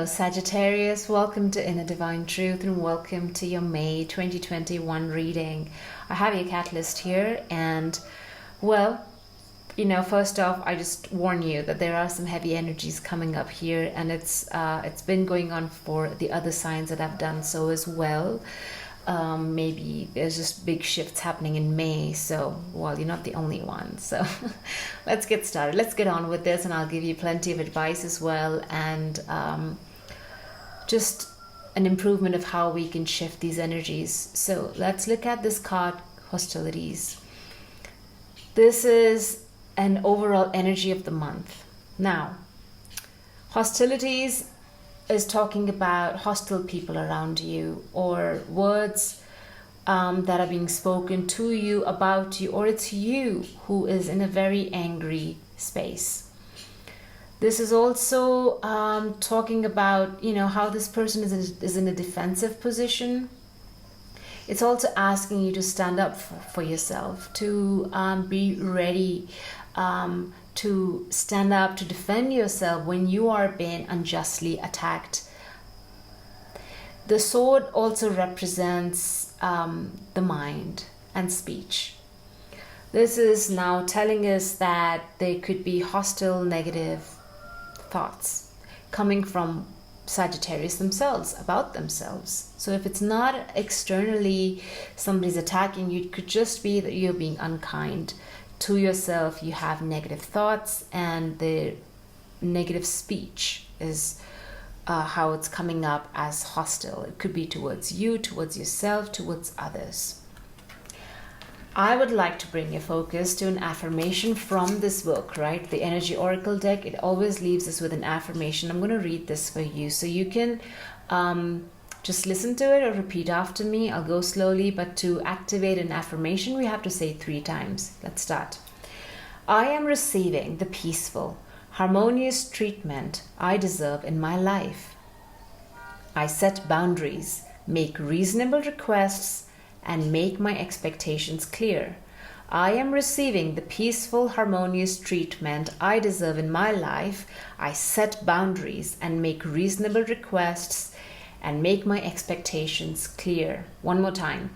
Hello Sagittarius, welcome to Inner Divine Truth and welcome to your May 2021 reading. I have your catalyst here and well, first off, I just warn you that there are some heavy energies coming up here, and it's been going on for the other signs that I've done so as well. Maybe there's just big shifts happening in May, so well, you're not the only one. So let's get started. Let's get on with this, and I'll give you plenty of advice as well, and just an improvement of how we can shift these energies. So let's look at this card, hostilities. This is an overall energy of the month. Now, hostilities is talking about hostile people around you, or words that are being spoken to you, about you, or it's you who is in a very angry space. This is also talking about, how this person is in a defensive position. It's also asking you to stand up for yourself, to be ready to stand up, to defend yourself when you are being unjustly attacked. The sword also represents the mind and speech. This is now telling us that there could be hostile, negative thoughts coming from Sagittarius themselves, about themselves. So if it's not externally somebody's attacking you, it could just be that you're being unkind to yourself. You have negative thoughts, and the negative speech is how it's coming up as hostile. It could be towards you, towards yourself, towards others. I would like to bring your focus to an affirmation from this book, right? The Energy Oracle deck. It always leaves us with an affirmation. I'm going to read this for you, so you can just listen to it or repeat after me. I'll go slowly, but to activate an affirmation, we have to say 3 times. Let's start. I am receiving the peaceful, harmonious treatment I deserve in my life. I set boundaries, make reasonable requests, and make my expectations clear. I am receiving the peaceful, harmonious treatment I deserve in my life. I set boundaries and make reasonable requests and make my expectations clear. One more time.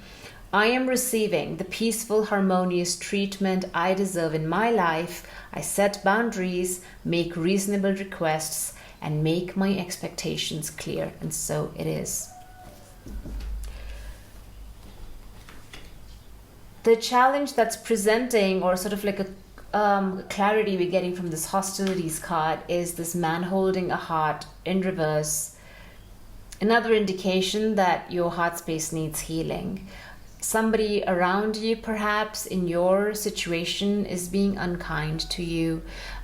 I am receiving the peaceful, harmonious treatment I deserve in my life. I set boundaries, make reasonable requests, and make my expectations clear. And so it is. The challenge that's presenting, or sort of like a clarity we're getting from this hostilities card, is this man holding a heart in reverse. Another indication that your heart space needs healing. Somebody around you, perhaps in your situation, is being unkind to you.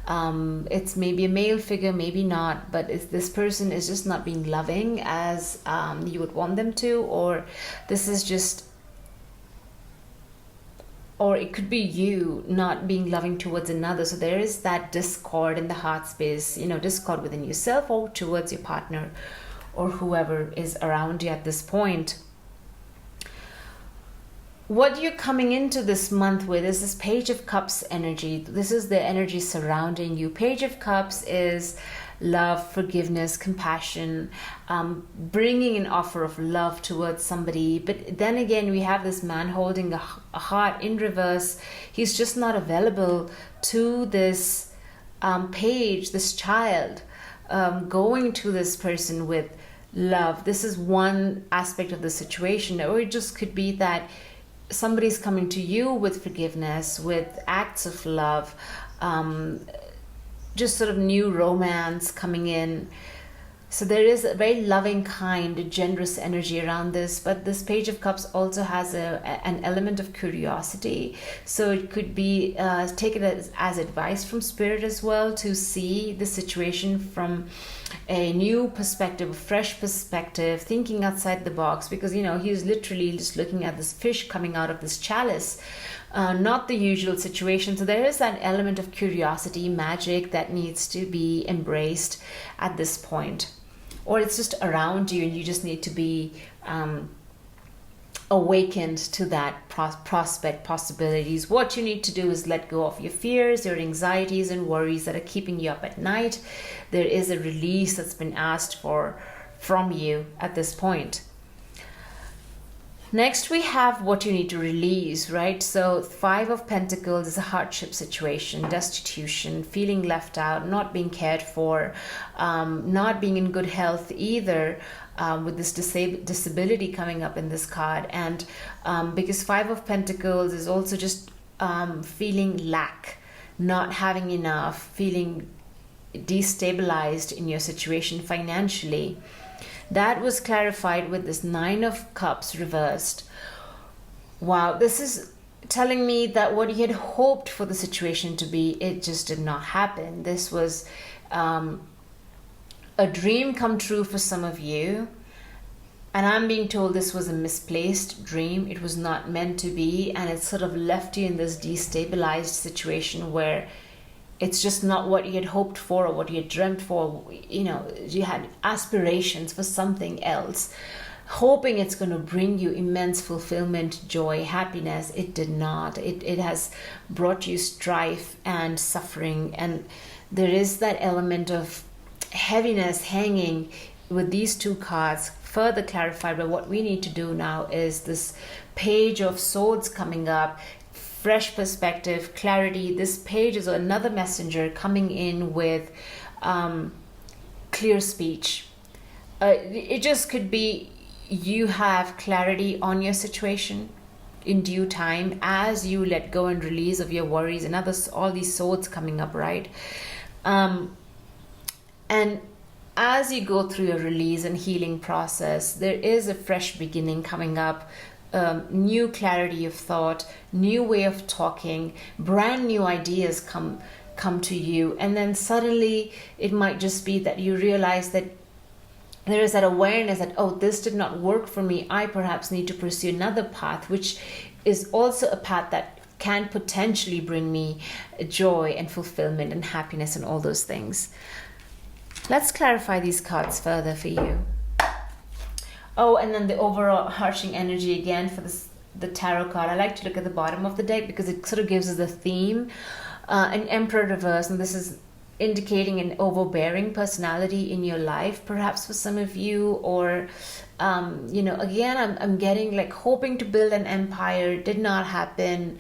It's maybe a male figure, maybe not, but this person is just not being loving as you would want them to, or this is just, or it could be you not being loving towards another. So there is that discord in the heart space, discord within yourself or towards your partner or whoever is around you at this point. What you're coming into this month with is this Page of Cups energy. This is the energy surrounding you. Page of Cups is love, forgiveness, compassion, bringing an offer of love towards somebody. But then again, we have this man holding a heart in reverse. He's just not available to this page, this child, going to this person with love. This is one aspect of the situation. Or it just could be that somebody's coming to you with forgiveness, with acts of love, just sort of new romance coming in. So there is a very loving, kind, generous energy around this. But this Page of Cups also has an element of curiosity. So it could be take it as advice from Spirit as well, to see the situation from a new perspective, a fresh perspective, thinking outside the box. Because, he's literally just looking at this fish coming out of this chalice. Not the usual situation. So there is that element of curiosity, magic that needs to be embraced at this point. Or it's just around you and you just need to be awakened to that prospect possibilities. What you need to do is let go of your fears, your anxieties and worries that are keeping you up at night. There is a release that's been asked for from you at this point. Next, we have what you need to release, right? So 5 of Pentacles is a hardship situation, destitution, feeling left out, not being cared for, not being in good health either, with this disability coming up in this card. And because 5 of Pentacles is also just feeling lack, not having enough, feeling destabilized in your situation financially. That was clarified with this 9 of Cups reversed. Wow, this is telling me that what you had hoped for the situation to be, it just did not happen. This was a dream come true for some of you. And I'm being told this was a misplaced dream. It was not meant to be. And it sort of left you in this destabilized situation where it's just not what you had hoped for or what you had dreamt for. You know, you had aspirations for something else, hoping it's going to bring you immense fulfillment, joy, happiness. It did not. It has brought you strife and suffering. And there is that element of heaviness hanging with these 2 cards, further clarified. But what we need to do now is this Page of Swords coming up. Fresh perspective, clarity. This page is another messenger coming in with clear speech. It just could be you have clarity on your situation in due time as you let go and release of your worries and others, all these swords coming up, right? And as you go through your release and healing process, there is a fresh beginning coming up. New clarity of thought, new way of talking, brand new ideas come to you. And then suddenly it might just be that you realize that there is that awareness that, oh, this did not work for me. I perhaps need to pursue another path, which is also a path that can potentially bring me joy and fulfillment and happiness and all those things. Let's clarify these cards further for you. Oh, and then the overarching energy again for the tarot card. I like to look at the bottom of the deck because it sort of gives us a theme. An Emperor reverse, and this is indicating an overbearing personality in your life, perhaps for some of you, or again, I'm getting like hoping to build an empire, did not happen.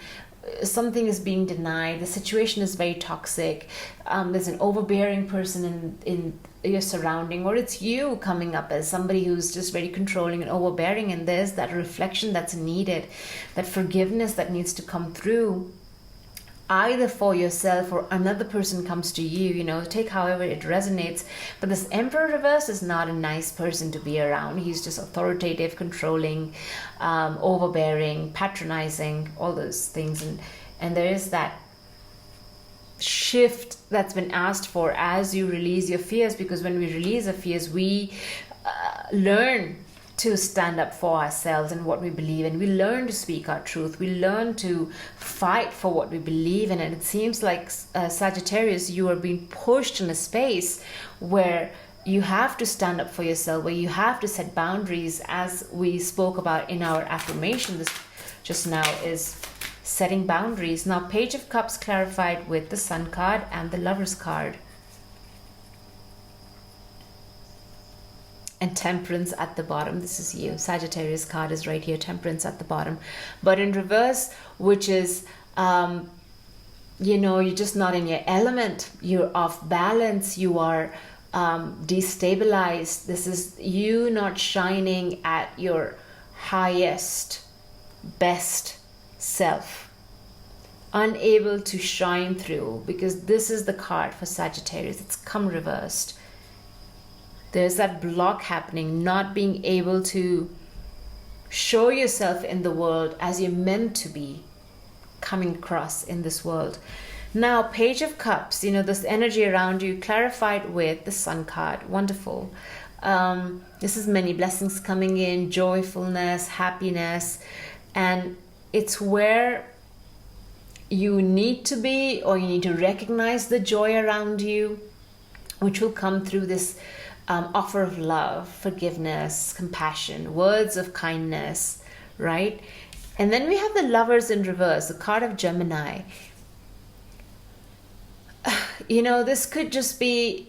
Something is being denied. The situation is very toxic. There's an overbearing person in your surrounding, or it's you coming up as somebody who's just very controlling and overbearing, and there's that reflection that's needed, that forgiveness that needs to come through, either for yourself or another person comes to you, take however it resonates. But this Emperor reverse is not a nice person to be around. He's just authoritative, controlling, overbearing, patronizing, all those things. And there is that shift that's been asked for as you release your fears, because when we release our fears, we learn to stand up for ourselves and what we believe in. We learn to speak our truth. We learn to fight for what we believe in. And it seems like Sagittarius, you are being pushed in a space where you have to stand up for yourself, where you have to set boundaries, as we spoke about in our affirmation this just now, is setting boundaries. Now, Page of Cups clarified with the Sun card and the Lovers card. And Temperance at the bottom. This is you. Sagittarius card is right here. Temperance at the bottom. But in reverse, which is, you're just not in your element. You're off balance. You are destabilized. This is you not shining at your highest, best self. Unable to shine through, because this is the card for Sagittarius. It's come reversed. There's that block happening, not being able to show yourself in the world as you're meant to be coming across in this world. Now, Page of Cups, this energy around you clarified with the Sun card. Wonderful. This is many blessings coming in, joyfulness, happiness, and it's where you need to be, or you need to recognize the joy around you, which will come through this offer of love, forgiveness, compassion, words of kindness, right? And then we have the Lovers in reverse, the card of Gemini. This could just be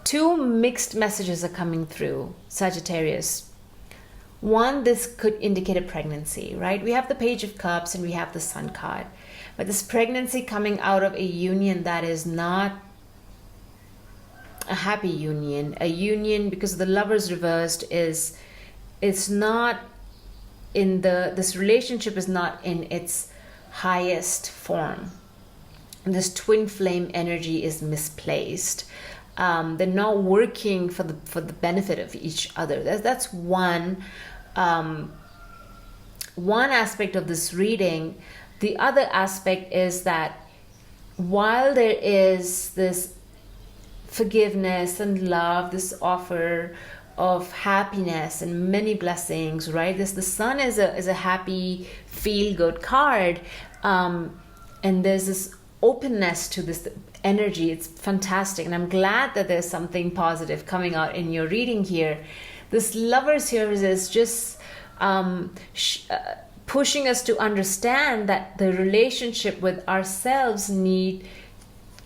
two mixed messages are coming through, Sagittarius. One, this could indicate a pregnancy, right? We have the Page of Cups and we have the Sun card. But this pregnancy coming out of a union that is not a happy union. A union, because the Lovers reversed, it's not in this relationship is not in its highest form. And this twin flame energy is misplaced. They're not working for the benefit of each other. That's one aspect of this reading. The other aspect is that while there is this forgiveness and love, this offer of happiness and many blessings, right? The Sun is a happy, feel-good card, and there's this openness to this energy. It's fantastic, and I'm glad that there's something positive coming out in your reading here. This Lovers here is just pushing us to understand that the relationship with ourselves need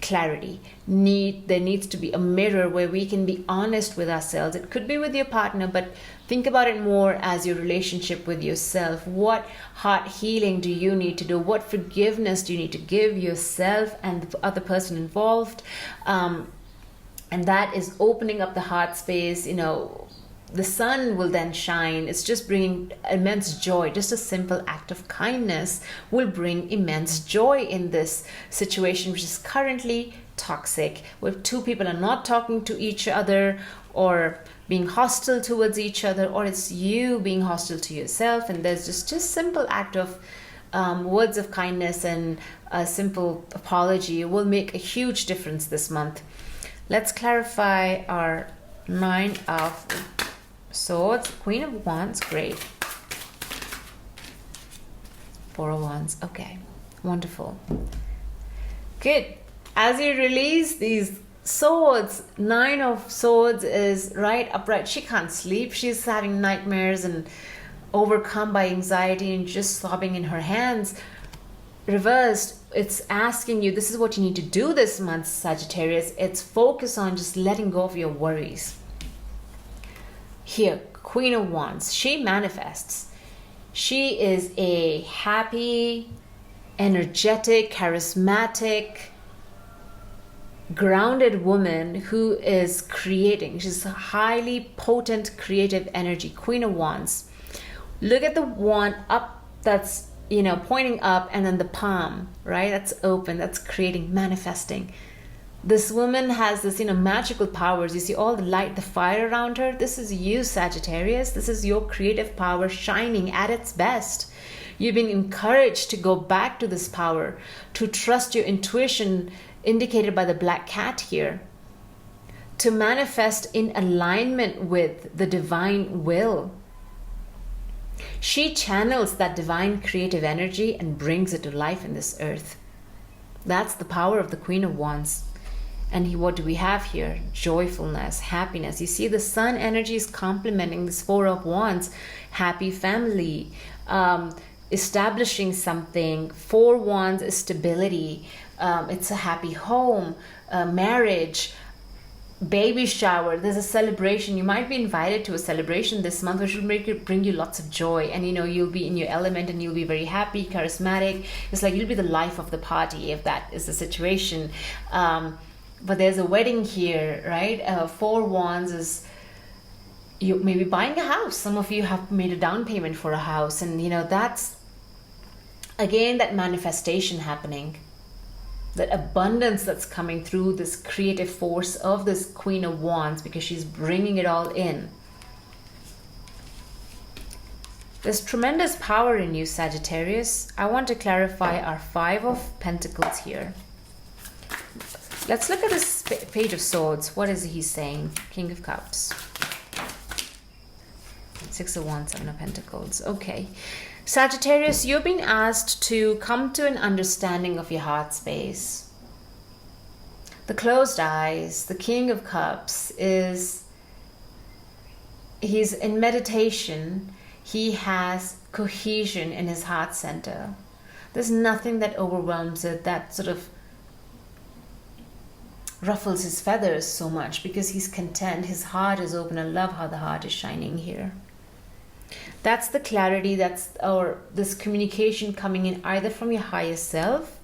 clarity. There needs to be a mirror where we can be honest with ourselves. It could be with your partner, but think about it more as your relationship with yourself. What heart healing do you need to do? What forgiveness do you need to give yourself and the other person involved? And that is opening up the heart space. The sun will then shine. It's just bringing immense joy. Just a simple act of kindness will bring immense joy in this situation, which is currently toxic, where two people are not talking to each other or being hostile towards each other, or it's you being hostile to yourself. And there's just simple act of words of kindness and a simple apology will make a huge difference this month. Let's clarify our Nine of Swords, Queen of Wands, great. Four of Wands, okay, wonderful. Good. As you release these swords, Nine of Swords is right upright. She can't sleep. She's having nightmares and overcome by anxiety and just sobbing in her hands. Reversed, it's asking you, this is what you need to do this month, Sagittarius. It's focus on just letting go of your worries. Here, Queen of Wands, she manifests. She is a happy, energetic, charismatic, grounded woman who is creating. She's a highly potent, creative energy. Queen of Wands. Look at the wand up, that's, pointing up, and then the palm, right? That's open, that's creating, manifesting. This woman has this, magical powers. You see all the light, the fire around her. This is you, Sagittarius. This is your creative power shining at its best. You've been encouraged to go back to this power, to trust your intuition, indicated by the black cat here, to manifest in alignment with the divine will. She channels that divine creative energy and brings it to life in this earth. That's the power of the Queen of Wands. And what do we have here? Joyfulness, happiness. You see the sun energy is complementing this Four of Wands. Happy family, establishing something. Four Wands is stability. It's a happy home, marriage, baby shower. There's a celebration. You might be invited to a celebration this month, which will bring you lots of joy. And you'll be in your element and you'll be very happy, charismatic. It's like you'll be the life of the party if that is the situation. But there's a wedding here, right? Four Wands is you maybe buying a house. Some of you have made a down payment for a house, and that's again that manifestation happening, that abundance that's coming through this creative force of this Queen of Wands, because she's bringing it all in. There's tremendous power in you, Sagittarius. I want to clarify our Five of Pentacles here. Let's look at this Page of Swords. What is he saying? King of Cups. Six of Wands, Seven of Pentacles. Okay. Sagittarius, you've been asked to come to an understanding of your heart space. The closed eyes, the King of Cups is he's in meditation, he has cohesion in his heart center. There's nothing that overwhelms it, that sort of ruffles his feathers so much, because he's content. His heart is open. I love how the heart is shining here. That's the clarity, or this communication coming in either from your higher self,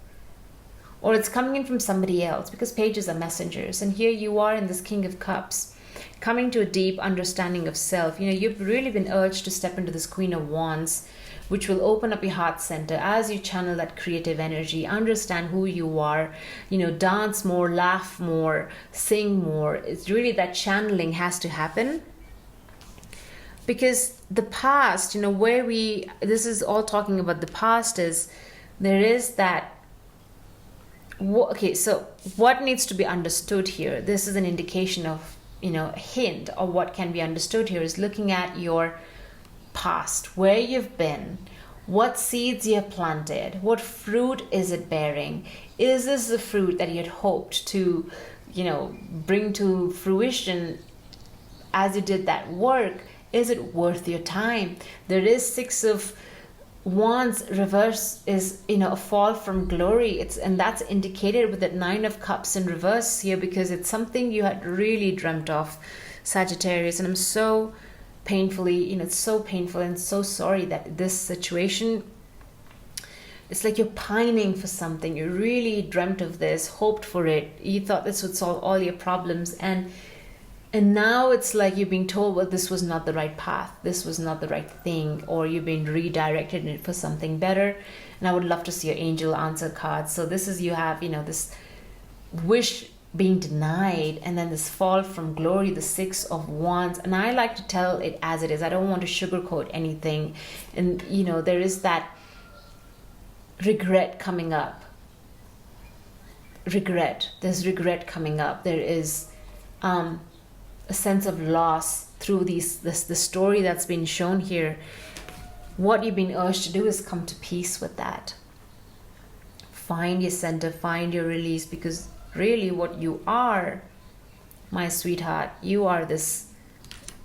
or it's coming in from somebody else, because pages are messengers. And here you are in this King of Cups, coming to a deep understanding of self. You've really been urged to step into this Queen of Wands, which will open up your heart center as you channel that creative energy, understand who you are, dance more, laugh more, sing more. It's really that channeling has to happen. Because the past, this is all talking about the past, there is that. Okay, so what needs to be understood here? This is an indication of, a hint of what can be understood here, is looking at your past, where you've been, what seeds you have planted, what fruit is it bearing? Is this the fruit that you had hoped to, bring to fruition as you did that work? Is it worth your time? There is Six of Wands reverse is, a fall from glory. And that's indicated with that Nine of Cups in reverse here, because it's something you had really dreamt of, Sagittarius. And I'm so painfully, it's so painful and so sorry that this situation, it's like you're pining for something. You really dreamt of this, hoped for it. You thought this would solve all your problems. And now it's like you're being told, well, this was not the right path. This was not the right thing. Or you've been redirected for something better. And I would love to see your angel answer cards. So this is, you have, this wish being denied, and then this fall from glory, the Six of Wands. And I like to tell it as it is. I don't want to sugarcoat anything. And, there is that regret coming up. There's regret coming up. There is a sense of loss through the story that's been shown here. What you've been urged to do is come to peace with that. Find your center, find your release, because really what you are, my sweetheart, you are this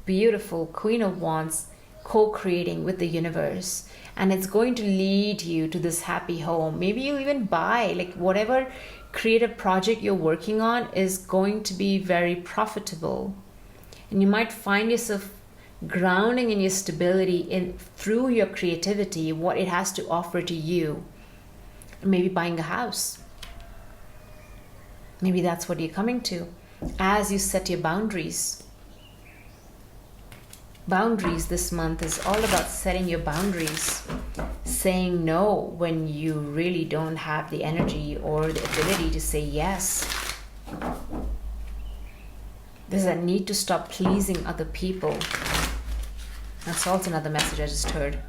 beautiful Queen of Wands, co-creating with the universe. And it's going to lead you to this happy home. Maybe you even buy, whatever creative project you're working on is going to be very profitable. And you might find yourself grounding in your stability through your creativity, what it has to offer to you. Maybe buying a house. Maybe that's what you're coming to as you set your boundaries. Boundaries this month is all about setting your boundaries, saying no when you really don't have the energy or the ability to say yes. There's a need to stop pleasing other people. That's also another message I just heard.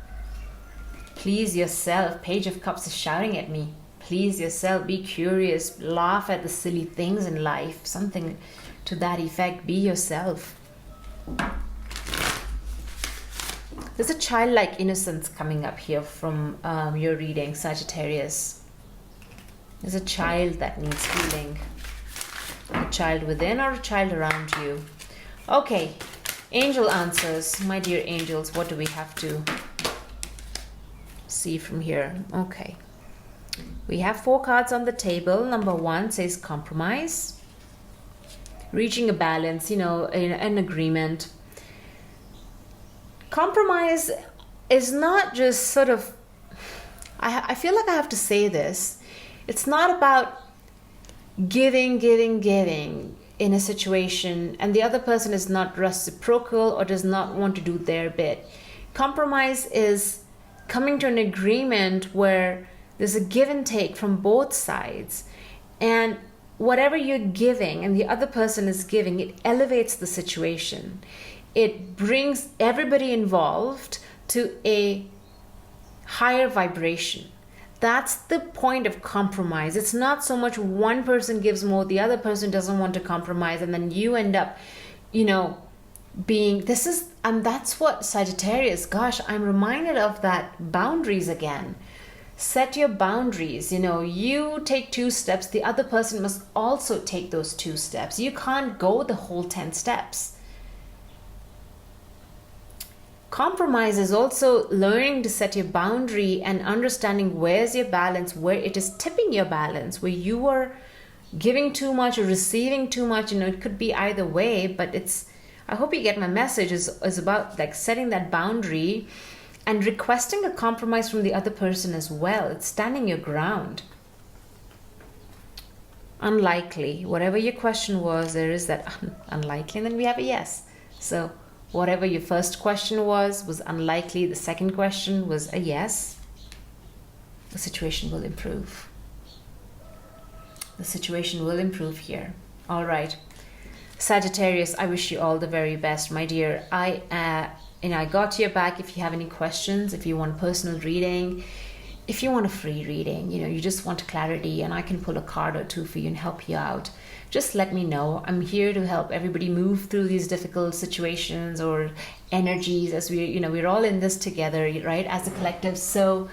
Please yourself. Page of Cups is shouting at me. Please yourself. Be curious. Laugh at the silly things in life. Something to that effect. Be yourself. There's a childlike innocence coming up here from your reading, Sagittarius. There's a child that needs healing. A child within or a child around you. Okay. Angel answers. My dear angels, what do we have to see from here? Okay. We have 4 cards on the table. Number 1 says compromise. Reaching a balance, an agreement. Compromise is not just sort of, I feel like I have to say this. It's not about giving in a situation and the other person is not reciprocal or does not want to do their bit. Compromise is coming to an agreement where there's a give and take from both sides, and whatever you're giving and the other person is giving, it elevates the situation. It brings everybody involved to a higher vibration. That's the point of compromise. It's not so much one person gives more, the other person doesn't want to compromise, and then you end up, being, that's what Sagittarius, gosh, I'm reminded of that boundaries again. Set your boundaries. You take 2 steps, the other person must also take those 2 steps. You can't go the whole 10 steps. Compromise is also learning to set your boundary and understanding where's your balance, where it is tipping your balance, where you are giving too much or receiving too much. You know, it could be either way, but I hope you get my message, is about like setting that boundary and requesting a compromise from the other person as well. It's standing your ground. Unlikely, whatever your question was, there is that unlikely, and then we have a yes. So whatever your first question was unlikely. The second question was a yes. The situation will improve. The situation will improve here. All right. Sagittarius, I wish you all the very best, my dear. I got your back if you have any questions, if you want personal reading, if you want a free reading, you know, you just want clarity and I can pull a card or two for you and help you out. Just let me know. I'm here to help everybody move through these difficult situations or energies as we're all in this together, right? As a collective. So,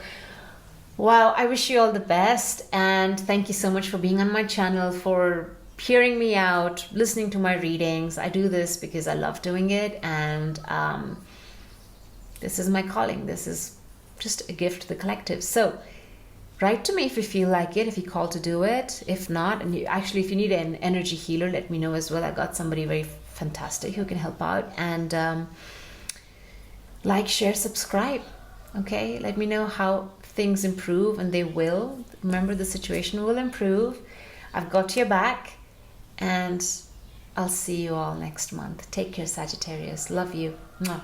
wow, I wish you all the best. And thank you so much for being on my channel, for hearing me out, listening to my readings. I do this because I love doing it. And this is my calling. This is just a gift to the collective. So write to me if you feel like it, if you're called to do it. If not, and if you need an energy healer, let me know as well. I got somebody very fantastic who can help out. And like, share, subscribe. Okay, let me know how things improve, and they will. Remember, the situation will improve. I've got your back, and I'll see you all next month. Take care, Sagittarius. Love you. Mwah.